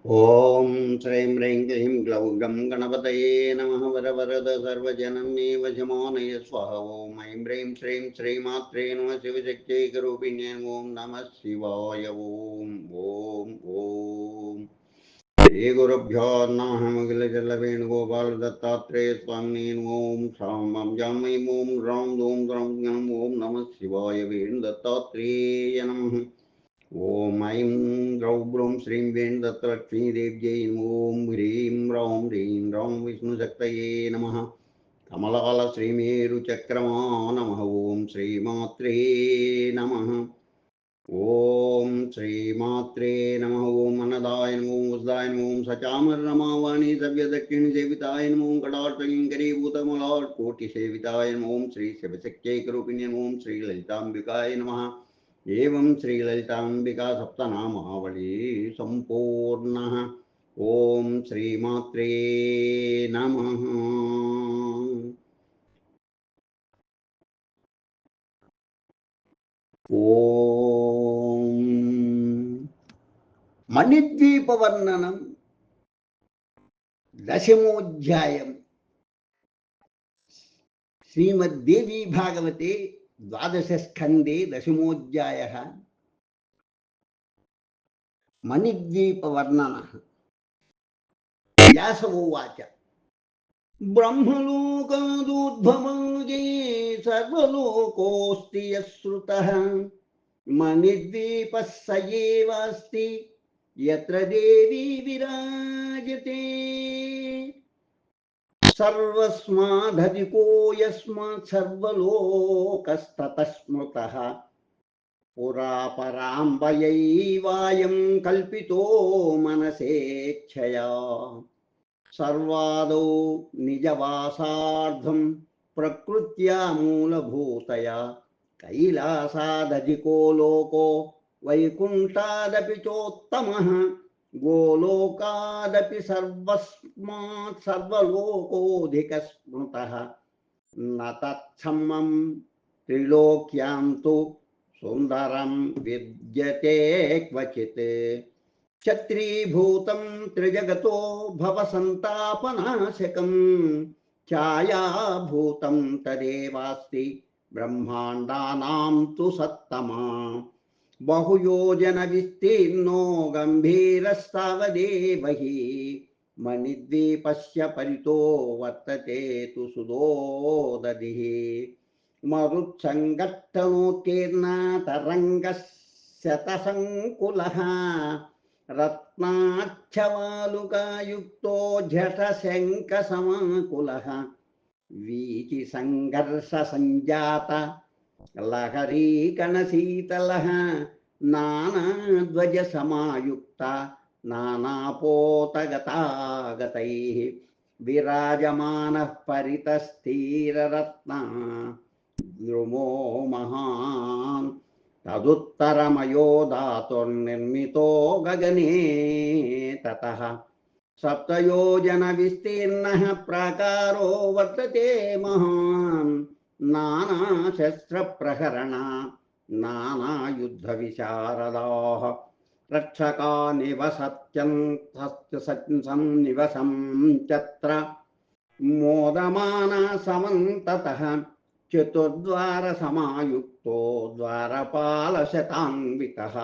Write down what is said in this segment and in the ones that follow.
ఓం శ్రీం హ్రీం క్లీం గ్లౌం గం గణపతయే నమః వరవరద సర్వజనమే వశమానయ స్వాహ. ఓం ఐం హ్రీం శ్రీం శ్రీమాత్రే నమః శివశక్తైకరూపిణ్యై ఓం నమః శివాయ. ఓం ఓం ఓం శ్రీ గురుభ్యో నమః. అఖిల వేణుగోపాల దత్తాత్రేయ స్వామినే ఓం సామం జామై ఓం రాం దోం గ్రం జ్ఞం ఓం నమః శివాయ. వేణు దత్తాత్రేయ నమః. ఓం ఐం గ్రౌ బ్రౌం శ్రీం వేణు దత్తలక్ష్మీదేవ్యై ఓం హ్రీం రౌం హ్రీం రౌం విష్ణుశక్తయే నమః. కమలాల శ్రీమేరు చక్రమా నమః. ఓం శ్రీమాత్రే నమః. ఓం శ్రీమాత్రే నమః. ఓం అన్నదాయ నమో వసుదాయ నమో సచామరణమావాణి సవ్యదక్షిణి సేవితాయ నమో కటాక్షంకరీభూతమలాట్ కోటి సేవితాయ నమో శ్రీ శివశక్తైకరూపిణ్య ఓం శ్రీ లలితాంబికాయ నమః. ఏవం శ్రీలలితాంబికా సప్తనామావళి సంపూర్ణ. ఓం శ్రీమాత్రే నమః. ఓం మణిద్వీపవర్ణనం దశమోధ్యాయం. శ్రీమద్దేవీ భాగవతే ద్వాదశస్కందే దశమోధ్యాయః. మణిద్వీపవర్ణనః. వ్యాస ఉవాచ బ్రహ్మలోకాదూద్భవే సర్వలోకోస్తి యశ్రుతః మణిద్వీపః స ఏవాస్తి యత్ర దేవీ విరాజతే. సర్వస్మాదధికో యస్మాత్ సర్వలోకస్తతః స్మృతః పురా పరాంబయైవాయం కల్పితో మనసేచ్ఛయా. సర్వాదౌ నిజవాసార్థం ప్రకృత్యా మూలభూతయా కైలాసాదధికో లోకో వైకుంఠాదపి చోత్తమః గోలోకాదపి సర్వస్మాత్ సర్వలోకోధిక స్మృతః న తత్సమం త్రిలోక్యాం తు సుందరం విద్యతే క్వచిత్. ఛత్రీభూతం త్రిజగతో భవసంతాపనాశకం ఛాయాభూతం తదేవాస్తి బ్రహ్మాండానాం తు సత్తమా. బహుయోజన విస్తీర్ణో గంభీరస్తావదేవ హి మణిద్వీపస్య పరితో వర్తతే తు సుదోదధిః. మరుత్సంగట్టనోత్కీర్ణ తరంగः శతసంకులః రత్నాచ్చవాలుకాయుక్తో జటశంఖసమాకులః వీచి సంఘర్ష సంజాత లహరీకణశీతలః నానాధ్వజ సమాయుక్త నానాపోతగతాగతైః విరాజమానః పరితస్థిరరత్న ద్రుమో మహాన్ తదుత్తరమయో ధాతుర్నిర్మితో గగనే తతః. సప్తయోజన విస్తీర్ణః ప్రాకారో వర్తతే మహాన్ నానాశస్త్రప్రహరణ నానాయుద్ధవిశారదాః రక్షకా నివసత్యం చత్ర మోదమానా సమంతతః. చతుర్ద్వార సమాయుక్తో ద్వారపాలశతాన్వితః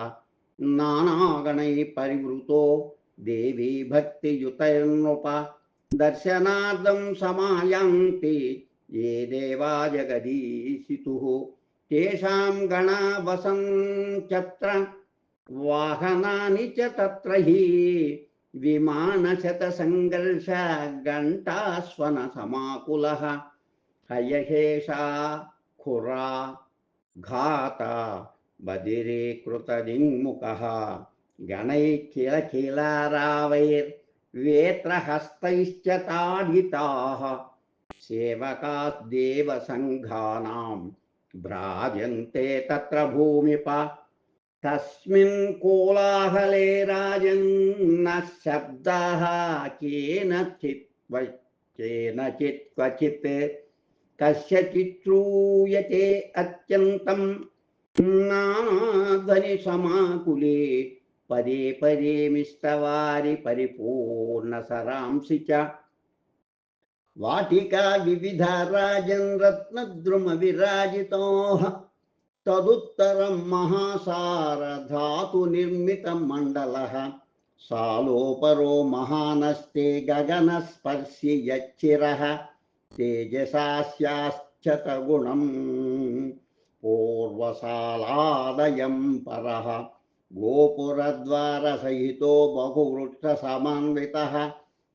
నానాగణై పరివృతో దేవీ భక్తియుతైర్నృప దర్శనార్థం సమాయాంతి ఏ దేవా జగదీశితుః. తేషాం గణా వసంత్యత్ర వాహనాని చ తత్ర హి విమానశత సంఘర్ష ఘంటాస్వన సమాకులః హయహేషా ఖురా ఘాత బదిరీకృత దింముఖః గణైఃకిలకిలారావైర్వేత్రహస్తైశ్చ తాడితాః సేవకాదేవ సంఘానాం భ్రాజంతే తత్ర భూమిప. తస్మిన్ కోలాహలే రాజన్న శబ్దాః కేనచిత్ క్వచిత్ కస్యచిత్ శ్రూయతే అత్యంతం నానాధ్వని సమాకులే పదే పదే మిష్టవారి పరిపూర్ణ సరాంసి చ వాటికా వివిధ రాజన్ రత్నద్రుమ విరాజితోః తదుత్తరం మహాసార ధాతు నిర్మిత మండలః సాలోపరో మహానస్తే గగనస్పర్శి యచ్చిరః తేజసాస్యాశ్చత గుణం పూర్వసాలాదయం పరః గోపురద్వార సహితో బహువృక్ష సమన్వితః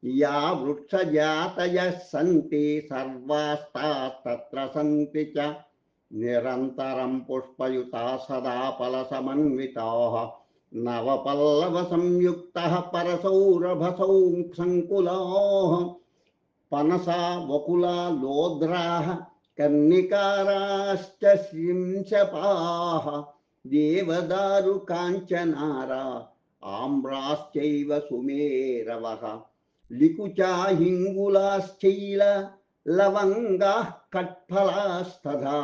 యా వృక్షజాతయః సంతి సర్వాస్తాస్తత్ర సంతి చ నిరంతరం పుష్పయుతా సదా ఫలసమన్వితాః నవపల్లవ సంయుక్తః పరసౌరభసౌ సంకులాః పనసా వకులా లోద్రాః కర్ణికారాశ్చ శింశపాః దేవదారు కాంచనారా ఆమ్రాశ్చైవ సుమేరవః లికుచా హింగులాశ్చైల లవంగాః కట్ఫలాస్తథా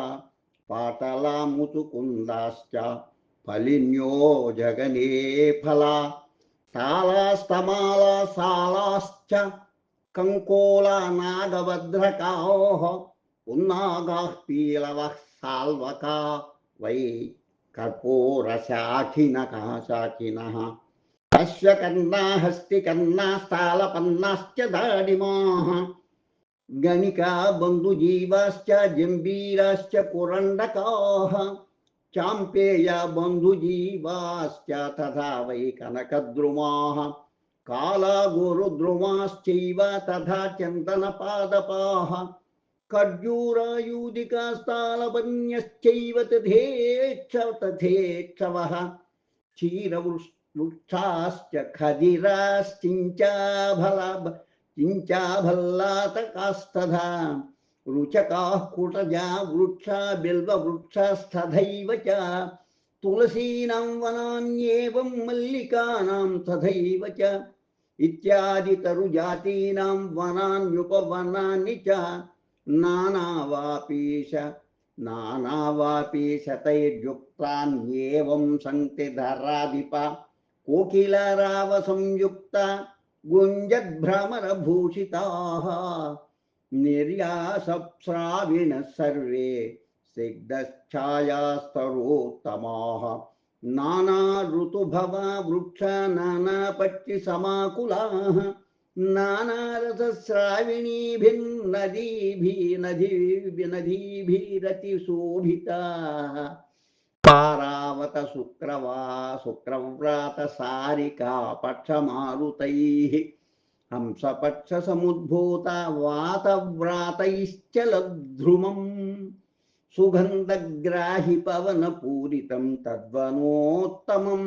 పాటలా ముచుకుందాశ్చ ఫలిన్యో జగనే ఫలా తాళాస్తమాలా సాలాశ్చ కంకోలా నాగభద్రకాః ఉన్నాగాః పీలవః సాల్వకా వై కర్పూరశాఖినః శాఖినః అశ్వకర్ణా హస్తికర్ణా స్థాళపన్నాశ్చ దాడిమాః గణికా బంధుజీవాశ్చ జంబీరాశ్చ కురండకాః చాంపేయ బంధుజీవాశ్చ తథా వై కనకద్రుమాః కాలా గురుద్రుమాశ్చైవ తథా చందనపాదపాః ఖర్జూరాయూధికాస్థాళపన్యశ్చైవ తథేచ్ఛవః క్షీరవృక్షాశ్చ ఖదిరాశ్చించాభల్లాతకాస్తథా రుచకాః కుటజా వృక్షా బిల్వవృక్షాస్తథైవ చ తులసీనాం వనాన్యేవం మల్లికానాం తథైవ చ ఇత్యాది తరుజాతీనాం వనాన్యుపవనాని చ నానావాపీశతైర్యుక్తాన్యేవం సంతి ధరాధిప కోకిలారావ సంయుక్త గుంజద్భ్రమరభూషితాః నిర్యాసప్స్రావిణ సర్వే సిగ్ధఛాయాస్తరోత్తమాః నానా ఋతుభవా వృక్ష నానాపక్షి సమాకులాః నానారసస్రావిణీభిర్నదీభిరతిశోభితాః పారావత శుక్రవ్రాత సారికా పక్షమారుతైః హంసపక్ష సముద్భూత వాతవ్రాతైశ్చలద్ధ్రుమం సుగంధగ్రాహి పవనపూరితం తద్వనోత్తమం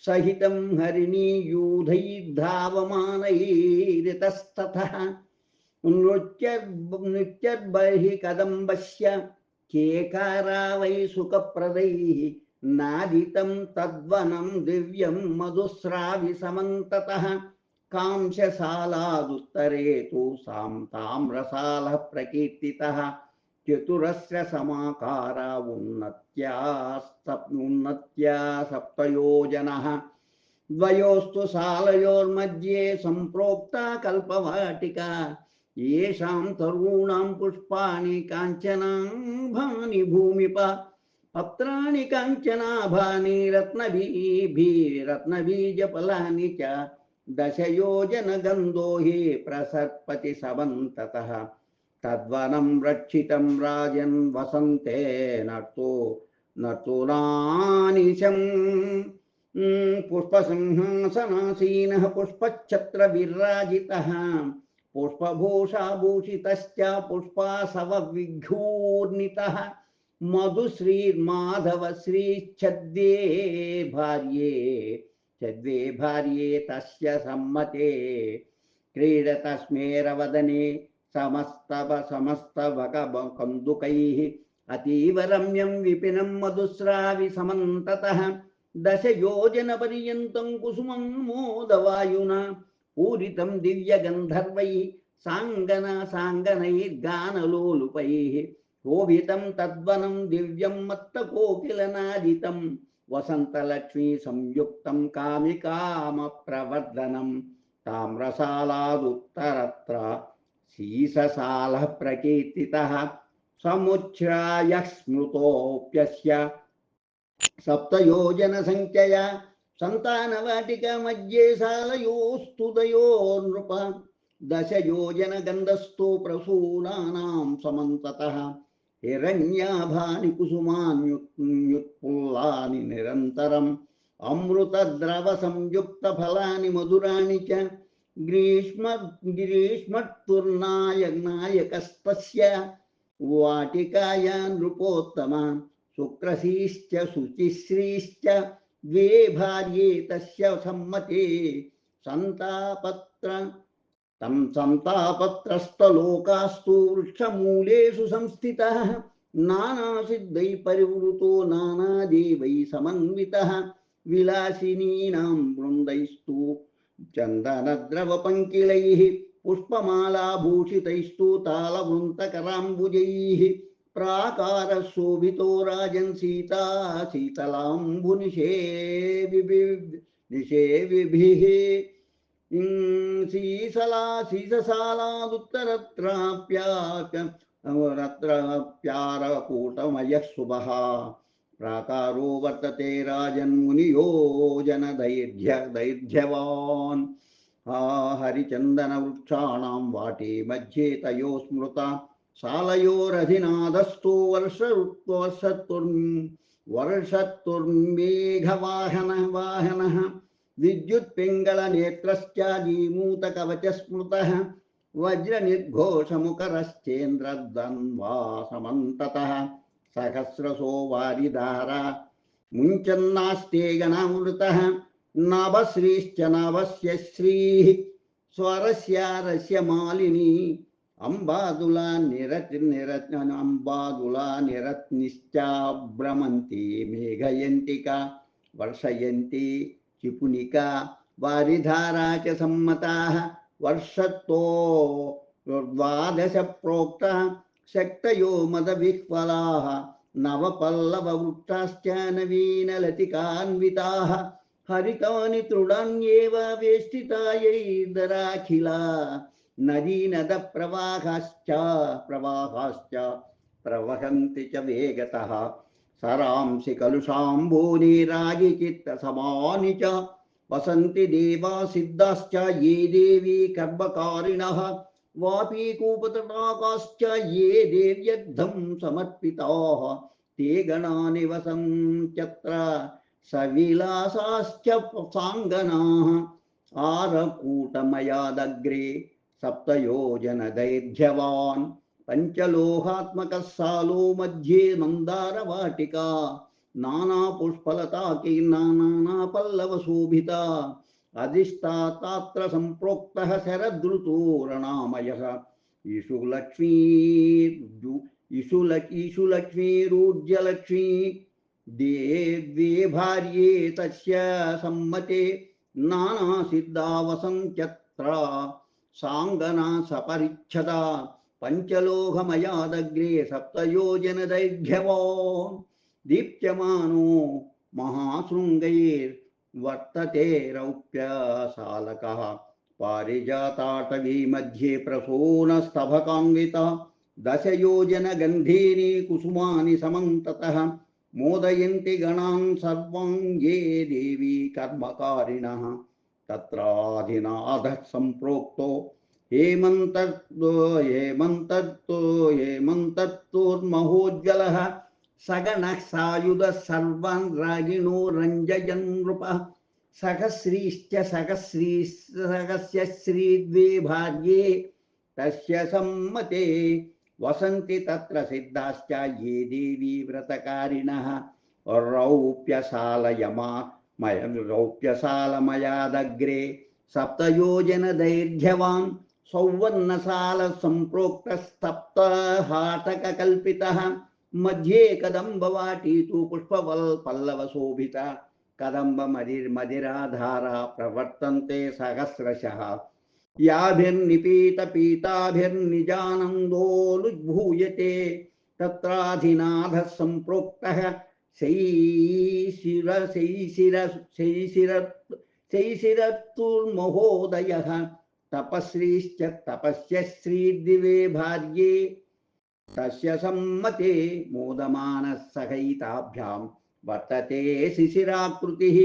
సహితం హరిణీయూధైర్ధావమానైరితస్తతః నృత్యర్బర్హి కదంబస్య కేకారా వై సుఖప్రదైః నాదితం తద్వనం దివ్యం మధుస్రావి సమంతతః కాంస్యశాలాదుత్తరే తు తామ్రశాలః ప్రకీర్తితః చతురస్ర సమాకార ఉన్నత్యా సప్తయోజనః ద్వయోస్తు శాలయోర్మధ్యే సంప్రోక్తా కల్పవాటికా येषां तरूणां पुष्पाणि काञ्चनाभानि भूमिप पत्राणि काञ्चनाभानि रत्नबीजफलानि च दशयोजनगन्धो हि प्रसर्पति समन्ततः तद्वनं रक्षितं राजन् वसन्ते नर्तुनानिशं पुष्पसिंहासनासीनः पुष्पच्छत्रविराजितः पुष्पभूषाभूषितश्च पुष्पासवविघूर्णितः मधुश्रीर्माधव श्रीच्छद्वे भार्ये तस्य सम्मते क्रीडतस्मेरवदने समस्तवकन्दुकैः अतीव रम्यं विपिनं मधुस्रावि समन्ततः दशयोजनपर्यन्तं कुसुमं मोदवायुना पूरितं दिव्यगन्धर्वैः साङ्गनैर्गानलोलुपैः शोभितं तद्वनं दिव्यं मत्तकोकिलनादितं వసంతలక్ష్మీ సంయుక్తం కామికామ ప్రవర్ధనం తామ్రసాలాదుత్తరత్ర శీససాల ప్రకీర్తితః సముచ్ఛ్రాయ స్మృతోప్యస్య సప్తయోజన సంఖ్యయ సంతానవాటిక మధ్యే సాలయోస్తుదయో నృప దశయోజన గంధస్థో ప్రసూనానాం సమంతతః హిరణ్యాభాని కుసుమాన్యుత్పుల్లాని నిరంతరం అమృతద్రవ సంయుక్త ఫలాని మధురాణి చ గ్రీష్మర్నాయకస్తస్య వాటికాయా నృపోత్తమ శుక్రశీశ్చ శుచిశ్రీశ్చ ద్వే భార్యే తస్య సమ్మతే సంతాపత్ర తం సంతాపత్రస్థలోకాస్తు వృక్షమూలేషు సంస్థితః నానాసిద్ధై పరివృతో నానాదేవై సమన్వితః విలాసినీనాం బృందైస్తు చందనద్రవపంకిలైః పుష్పమాలాభూషితైస్తు తాళవృంతకరాంబుజైః ప్రాకారశోభితో రాజన్ సీతా శీతలాంబునిషేవిభిః శీసలాశీససాలాదుత్తరత్రాప్యారకూటమయః శుభః ప్రాకారో వర్తతే రాజన్మునియోజన దైర్ఘ్యవాన్ హరిచందనవృక్షాణం వాటి మధ్యే తయో స్మృత శాలయోరధినాదస్థో వర్షత్తుర్మేఘవాహనః విద్యుత్పింగళనేత్రశ్చ జీమూతకవచస్మృతః వజ్రనిర్ఘోషముఖరశ్చేంద్రద్వన్వా సమంతతః సహస్రశో వారిధారా ముంచన్నాస్తే గణామృతః నభశ్రీశ్చ నభస్య శ్రీః స్వరస్యారస్య మాలిని అంబాదులా నిరత్నిశ్చాభ్రమంతి మేఘయంతిక వర్షయంతి చిపునికా వారిధారా చ సమ్మతాః వర్షత్తో ద్వాదశ ప్రోక్త శక్తయో మదవిహ్వలాః నవపల్లవవృక్షాశ్చ నవీనలతికాన్వితాః హరితాని తృణాన్యేవ వేష్టితాయైర్దరాఖిలా నదీనద ప్రవాహాశ్చ ప్రవహంతి చ వేగతః సరాంసి కలుషాంబూని రాగిచిత్తసమాని చ వసంతి దేవా సిద్ధాశ్చ ఏ దేవీ కర్మకారిణః వాపీకూపతటాకాశ్చ ఏ దేవ్యర్థం సమర్పితాః తే గణా నివసంత్యత్ర సవిలాసాశ్చ సాంగనాః ఆరకూటమయాదగ్రే సప్తయోజన దైర్ఘ్యవాన్ పంచలోహాత్మక సాలో మధ్యే మందారవాటికా నానా పుష్పలతాకీర్ణా నానా పల్లవ శోభిత అధిష్టాతాత్ర సంప్రోక్తః శరదృతో రణామయః ఈశులక్ష్మీరూర్జలక్ష్మీ దేవ్యే భార్యే తస్య సమ్మతే నానా సిద్ధా వసంత్యత్ర సాంగనా సపరిచ్ఛద పంచలోహమయాదగ్రే సప్తయోజన దైర్ఘ్యవాన్ దీప్యమానో మహాశృంగైర్వర్తతే రౌప్యశాలకః పారిజాతాటవీ మధ్యే ప్రసూనస్తభకాన్విత దశయోజన గంధీని కుసుమాని సమంతతః మోదయంతి గణాన్ సర్వాన్ ఏ దేవీ కర్మకారిణః తత్రాధినాథః సంప్రోక్తో హేమంతర్తుర్మహోజ్వలః సగణః సాయుధः సర్వాన్ రాగిణో రంజయన్ నృపః సహస్రీశ్చ సహస్య శ్రీద్వే భార్యే తస్య సమ్మతే వసంతి తత్ర సిద్ధాశ్చ ఏ దేవీ వ్రతకారిణః రౌప్యశాలమయాదగ్రే సప్తయోజన దైర్ఘ్యవాన్ సౌవర్ణశాల సంప్రోక్తస్తప్తహాటక కల్పితః మధ్యే కదంబవాటీతు పుష్పవల్పల్లవ శోభిత కదంబ మదిరాధారా ప్రవర్తంతే సహస్రశః యాభిర్నిపీత పీతాభిర్నిజానందోలుద్భూయతే తత్రాధినాథః సంప్రోక్తః శైశిరత్తుర్మహోదయః తపశ్రీశ్చ తపస్య శ్రీర్దివే భార్యే తస్య సమ్మతే మోదమానః సహైతాభ్యాం వర్తతే శిశిరాకృతిః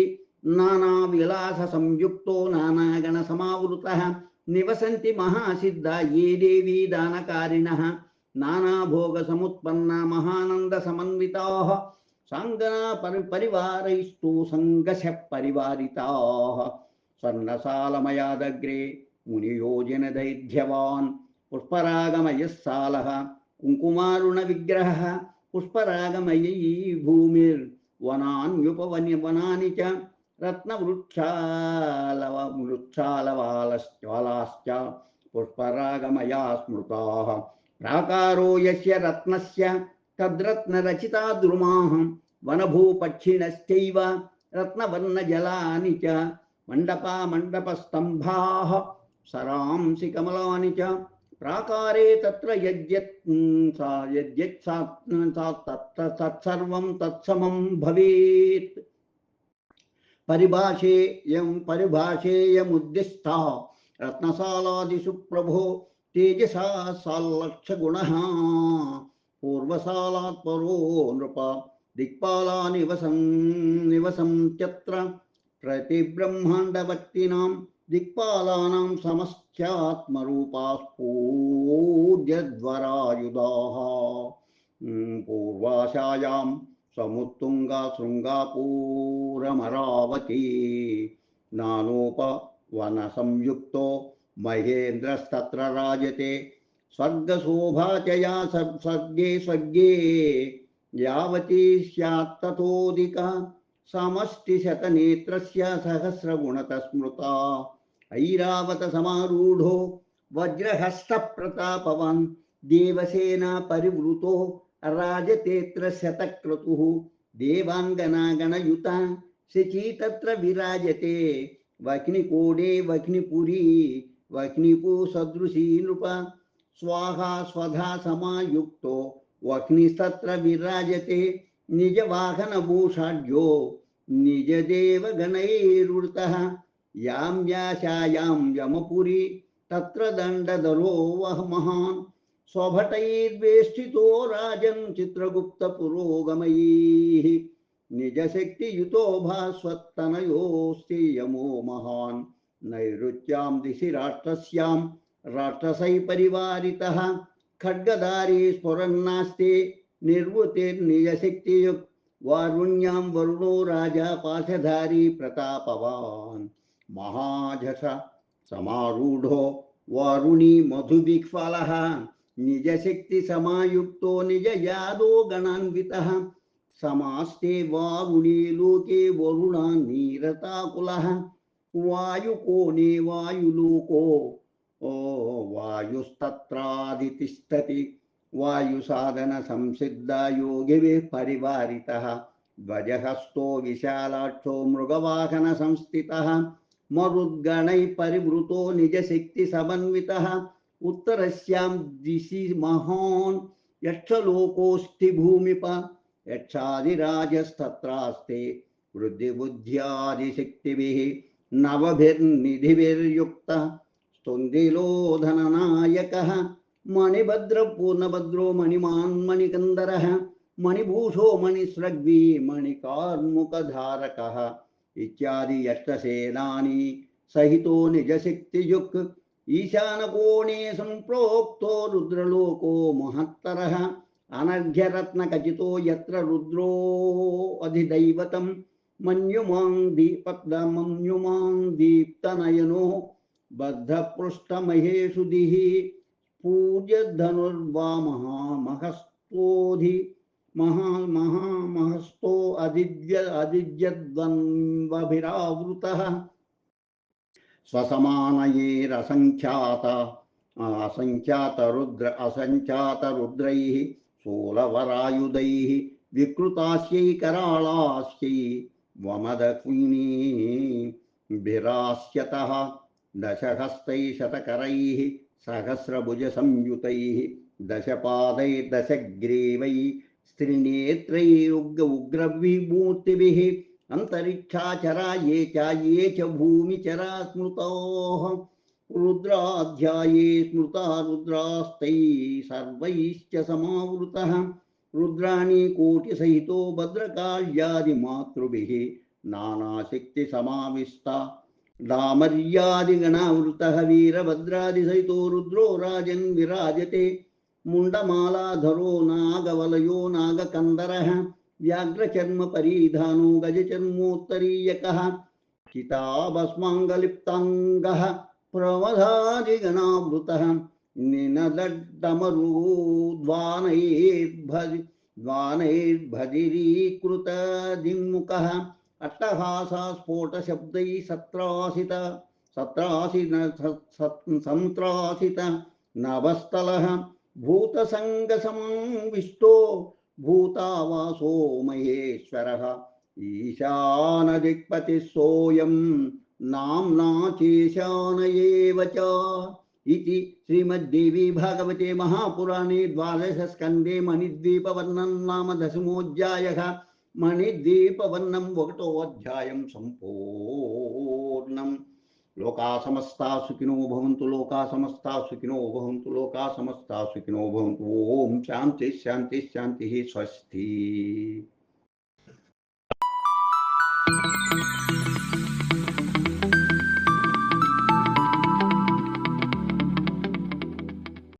నానావిలాస సంయుక్తో నానాగణ సమావృతః నివసంతి మహాసిద్ధా ఏ దేవీ దానకారిణః నానాభోగ సముత్పన్నా మహానంద సమన్వితాః సాంగనా పరివారైస్తు సంగశ పరివారితాః స్వర్ణసాలమయాదగ్రే మునియోజన దైర్ఘ్యవాన్ పుష్పరాగమయః సాలః కుంకుమారుణ విగ్రహ పుష్పరాగమయీ భూమిర్వనాన్యుపవనాని చ రత్నవృక్షాలవాలాశ్చ పుష్పరాగమయా స్మృతాః ప్రాకారో యస్య రత్నస్య తద్రత్నరచితా ద్రుమాః వనభూపక్షిణశ్చైవ రత్నవర్ణజలాని చ మండపస్తంభాః సరాంసి కమలాని చ ప్రాకారే తత్ర యద్యత్ తత్సర్వం తత్సమం భవేత్. పరిభాషేయముద్దిష్టా రత్నశాలాదిషు ప్రభో తేజసా సాల్లక్షగుణః పూర్వశాలాత్ పరో నృప దిక్పాలా నివసంత్యత్ర ప్రతిబ్రహ్మాండవర్తినాం దిక్పాలానాం సమస్త్యాత్మరూపాస్ఫూర్యధ్వరాయుధాః పూర్వాశాయాం సముత్తుంగా శృంగాపూరమరావతీ నానోపవన సంయుక్తో మహేంద్రస్తత్ర రాజతే స్వర్గశోభాచయా స్వర్గే యావతీ స్యాత్తతోదిక సమష్టిశతనేత్రస్య సహస్రగుణత స్మృతా ఐరావత సమారూఢో వజ్రహస్త ప్రతాపవాన్ దేవసేనా పరివృతో రాజతేత్ర శతక్రతుః దేవాంగనాగణయుత శచీ తత్ర విరాజతే వహ్నికోడే వహ్నిపురీ వహ్నిపూ సదృశీ నృప స్వాహా స్వధా సమాయుక్తో వహ్నిస్తత్ర విరాజతే నిజవాహనభూషాఢ్యో నిజదేవగణైర్వృతః యాం యాశాయాం యమపురీ తత్ర దండధरो వః మహాన్ స్వభటైర్వేష్టితో రాజన్ చిత్రగుప్త పురోగమైః నిజశక్తియుతో భాస్వత్తనయోస్తి యమో మహాన్ నైరుత్యాం దిశి రాష్ట్రస్యాం రాష్ట్రసై పరివారితః ఖడ్గధారీ స్ఫురన్నాస్తే నిర్వృతిర్నిజశక్తియుక్ వారుణ్యాం వరుణో రాజా పాశధారీ ప్రతాపవాన్ మహాజస సమారూఢో వారుణీ మధువిక్ఫలః నిజశక్తి సమాయుక్తో నిజయాదో గణాన్వితః సమాస్తే వారుణీ లోకే వరుణా నీరతాకులః వాయుకోణే వాయులోకో వాయుస్తత్రాదితిష్టతి వాయుసాధన సంసిద్ధ యోగిభిః పరివారితః ధ్వజహస్తో విశాలాక్షో మృగవాహన సంస్థితః మరుద్గణైః పరివృతో నిజశక్తి సమన్వితః ఉత్తరస్యాం దిశి మహాన్ యక్షలోకోస్తి భూమిప యక్షాదిరాజస్తత్రాస్తే వృద్ధిబుద్ధ్యాదిశక్తిభిః నవభిర్నిధిభిర్యుక్తః స్తుందిలోధననాయకः మణిభద్ర పూర్ణభద్రో మణిమాన్ మణికందరః మణిభూషో మణిస్రగ్వీ మణికార్ముకధారకः ఇత్యాది యష్టసేనాని సహితో నిజశక్తియుక్ ఈశానకోణే సంప్రోక్తో రుద్రలోకో మహత్తరః అనర్ఘ్యరత్నఖచితో యత్ర రుద్రో అధిదైవతం మన్యుమాం దీప్తనయనో బద్ధపృష్ఠమహేషు దిః పూజ్యధనుర్వామహస్తోధి మహామహస్తో అదిద్యద్వంద్వభిరావృతః అసంఖ్యాతరుద్రైః శూలవరాయుధైః వికృతాస్యై కరాళాస్యై వమదక్వినీభిరాస్యతః దశహస్తైః శతకరైః సహస్రభుజ సంయుతైః దశపాదైర్దశగ్రీవైః स्त्रिनेत्रैरुग्र उग्रविभूतिभिः अंतरिक्षाचरा ये च भूमिचरा स्मृतोः रुद्राध्याये स्मृता रुद्रास्तैः सर्वैश्च समावृतः रुद्राणी कोटिसहितो भद्रकाल्यादिमातृभिः नानाशक्तिसमाविष्टा दामर्यादिगणावृतः वीरभद्रादिसहितो रुद्रो राजन् विराजते मुंडमालाधरो नागवलयो नागकंदरः व्याघ्रचर्म परिधानो गजचर्मोत्तरीयकः चिताभस्माङ्गलिप्ताङ्गः प्रमदादिगणावृतः निनदड्डमरुद्वानैर्भजिरीकृतदिङ्मुखः अट्टहासस्फोटशब्दैः सन्त्रासित नभस्थलः भूतसङ्गसमाविष्टो भूतावासो महेश्वरः ईशानदिक्पतिः सोऽयं नाम्ना चेशान एव च इति श्रीमद्देवी भागवते महापुराणे द्वादशस्कन्धे मणिद्वीपवर्णनं नाम दशमोऽध्यायः मणिद्वीपवर्णनं ఒకటోऽధ్యాయం सम्पूर्णम् लोका समस्ता सुखिनो भवन्तु लोका समस्ता सुखिनो भवन्तु लोका समस्ता सुखिनो भवन्तु ओम शांति शांति शांति स्वस्ति।